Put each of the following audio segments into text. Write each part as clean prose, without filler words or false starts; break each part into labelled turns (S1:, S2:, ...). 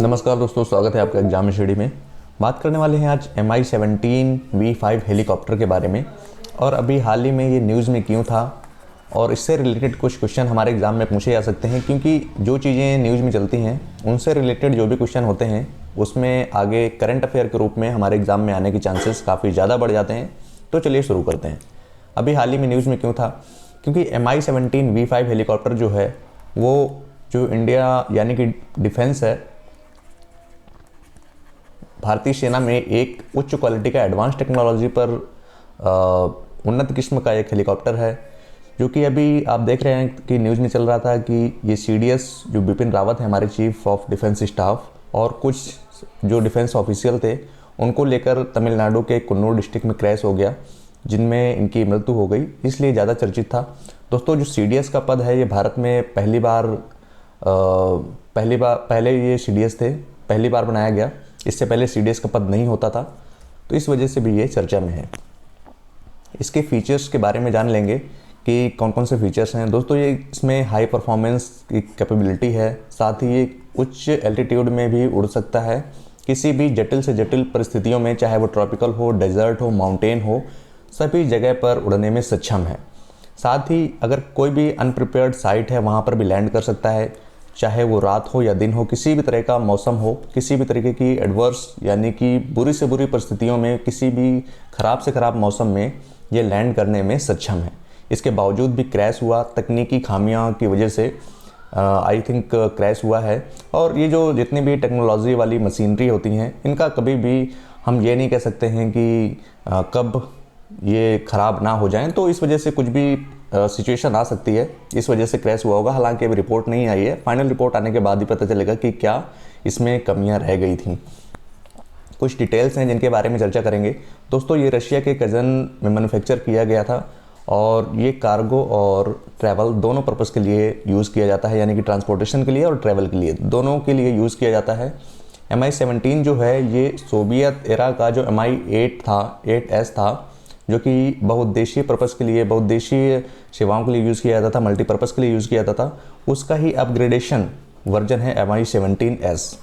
S1: नमस्कार दोस्तों, स्वागत है आपका एग्जाम स्टडी में। बात करने वाले हैं आज Mi-17V5 हेलीकॉप्टर के बारे में। और अभी हाल ही में ये न्यूज़ में क्यों था और इससे रिलेटेड कुछ क्वेश्चन हमारे एग्ज़ाम में पूछे जा सकते हैं, क्योंकि जो चीज़ें न्यूज़ में चलती हैं उनसे रिलेटेड जो भी क्वेश्चन होते हैं उसमें आगे करंट अफेयर के रूप में हमारे एग्ज़ाम में आने के चांसेस काफ़ी ज़्यादा बढ़ जाते हैं। तो चलिए शुरू करते हैं। अभी हाल ही में न्यूज़ में क्यों था, क्योंकि Mi-17V5 हेलीकॉप्टर जो है वो जो इंडिया यानी कि डिफेंस है, भारतीय सेना में एक उच्च क्वालिटी का एडवांस टेक्नोलॉजी पर उन्नत किस्म का एक हेलीकॉप्टर है, जो कि अभी आप देख रहे हैं कि न्यूज़ में चल रहा था कि ये CDS जो बिपिन रावत है, हमारे चीफ ऑफ डिफेंस स्टाफ, और कुछ जो डिफेंस ऑफिशियल थे उनको लेकर तमिलनाडु के कुन्नूर डिस्ट्रिक्ट में क्रैश हो गया, जिनमें इनकी मृत्यु हो गई, इसलिए ज़्यादा चर्चित था। दोस्तों, जो CDS का पद है ये भारत में पहले ये CDS थे, पहली बार बनाया गया। इससे पहले CDS का पद नहीं होता था, तो इस वजह से भी ये चर्चा में है। इसके फीचर्स के बारे में जान लेंगे कि कौन कौन से फीचर्स हैं। दोस्तों, ये इसमें हाई परफॉर्मेंस की कैपेबिलिटी है, साथ ही ये उच्च एल्टीट्यूड में भी उड़ सकता है। किसी भी जटिल से जटिल परिस्थितियों में, चाहे वो ट्रॉपिकल हो, डेजर्ट हो, माउंटेन हो, सभी जगह पर उड़ने में सक्षम है। साथ ही अगर कोई भी अनप्रिपेयर्ड साइट है वहाँ पर भी लैंड कर सकता है, चाहे वो रात हो या दिन हो, किसी भी तरह का मौसम हो, किसी भी तरीके की एडवर्स यानी कि बुरी से बुरी परिस्थितियों में, किसी भी ख़राब से ख़राब मौसम में ये लैंड करने में सक्षम है। इसके बावजूद भी क्रैश हुआ, तकनीकी खामियां की वजह से आई थिंक क्रैश हुआ है। और ये जो जितनी भी टेक्नोलॉजी वाली मशीनरी होती हैं, इनका कभी भी हम ये नहीं कह सकते हैं कि कब ये ख़राब ना हो जाएं, तो इस वजह से कुछ भी सिचुएशन आ सकती है, इस वजह से क्रैश हुआ होगा। हालांकि अभी रिपोर्ट नहीं आई है, फाइनल रिपोर्ट आने के बाद ही पता चलेगा कि क्या इसमें कमियां रह गई थी। कुछ डिटेल्स हैं जिनके बारे में चर्चा करेंगे। दोस्तों, ये रशिया के कज़न में मैन्युफैक्चर किया गया था और ये कार्गो और ट्रैवल दोनों पर्पज़ के लिए यूज़ किया जाता है, यानी कि ट्रांसपोर्टेशन के लिए और ट्रैवल के लिए, दोनों के लिए यूज़ किया जाता है। Mi-17 जो है ये सोवियत एरा का जो Mi-8 था, 8S था, जो कि बहुउद्देशीय पर्पज़ के लिए, बहुउद्देशीय सेवाओं के लिए यूज़ किया जाता था, मल्टीपर्पज़ के लिए यूज़ किया जाता था, उसका ही अपग्रेडेशन वर्जन है Mi-17S।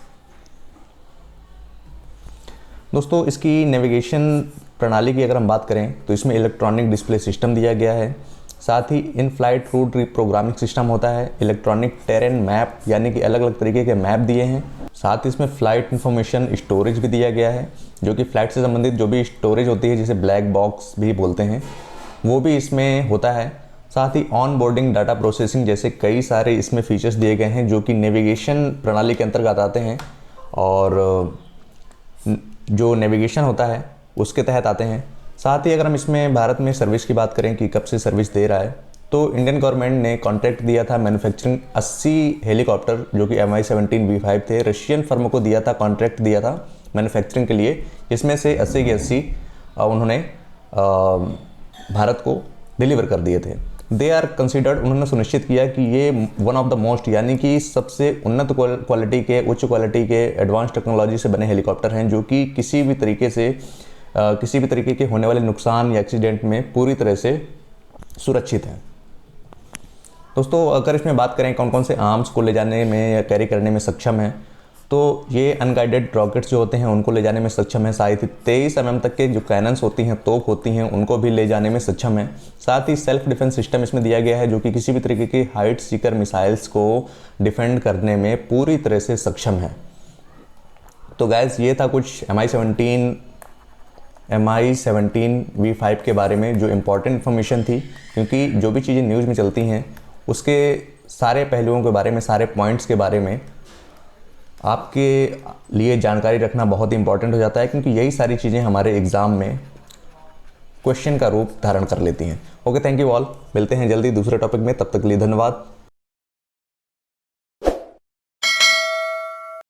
S1: दोस्तों, इसकी नेविगेशन प्रणाली की अगर हम बात करें तो इसमें इलेक्ट्रॉनिक डिस्प्ले सिस्टम दिया गया है, साथ ही in flight route reprogramming system होता है, इलेक्ट्रॉनिक टेरेन मैप यानी कि अलग अलग तरीके के मैप दिए हैं, साथ ही इसमें फ़्लाइट इन्फॉर्मेशन स्टोरेज भी दिया गया है, जो कि फ़्लाइट से संबंधित जो भी स्टोरेज होती है, जिसे ब्लैक बॉक्स भी बोलते हैं, वो भी इसमें होता है। साथ ही ऑन बोर्डिंग डाटा प्रोसेसिंग जैसे कई सारे इसमें फीचर्स दिए गए हैं, जो कि नेविगेशन प्रणाली के अंतर्गत आते हैं और जो नेविगेशन होता है उसके तहत आते हैं। साथ ही अगर हम इसमें भारत में सर्विस की बात करें कि कब से सर्विस दे रहा है, तो इंडियन गवर्नमेंट ने कॉन्ट्रैक्ट दिया था मैन्युफैक्चरिंग 80 हेलीकॉप्टर जो कि Mi-17V5 थे, रशियन फर्म को दिया था, कॉन्ट्रैक्ट दिया था मैन्युफैक्चरिंग के लिए। इसमें से 80 के 80 उन्होंने भारत को डिलीवर कर दिए थे। दे आर कंसिडर्ड, उन्होंने सुनिश्चित किया कि ये वन ऑफ द मोस्ट यानी कि सबसे उन्नत क्वालिटी के, उच्च क्वालिटी के एडवांस टेक्नोलॉजी से बने हेलीकॉप्टर हैं, जो कि किसी भी तरीके के होने वाले नुकसान या एक्सीडेंट में पूरी तरह से सुरक्षित हैं। दोस्तों, अगर इसमें बात करें कौन कौन से आर्म्स को ले जाने में या कैरी करने में सक्षम है, तो ये अनगाइडेड रॉकेट्स जो होते हैं उनको ले जाने में सक्षम है। साथ ही 23 mm तक के जो कैनन्स होती हैं, तोप होती हैं, उनको भी ले जाने में सक्षम है। साथ ही सेल्फ डिफेंस सिस्टम इसमें दिया गया है, जो कि किसी भी तरीके की हाइट सीकर मिसाइल्स को डिफेंड करने में पूरी तरह से सक्षम है। तो गाइस, ये था कुछ Mi-17V5 के बारे में जो इम्पोर्टेंट इन्फॉर्मेशन थी, क्योंकि जो भी चीज़ें न्यूज़ में चलती हैं उसके सारे पहलुओं के बारे में, सारे पॉइंट्स के बारे में आपके लिए जानकारी रखना बहुत ही इंपॉर्टेंट हो जाता है, क्योंकि यही सारी चीज़ें हमारे एग्ज़ाम में क्वेश्चन का रूप धारण कर लेती हैं। Okay, thank you all. मिलते हैं जल्दी दूसरे टॉपिक में, तब तक के लिए धन्यवाद।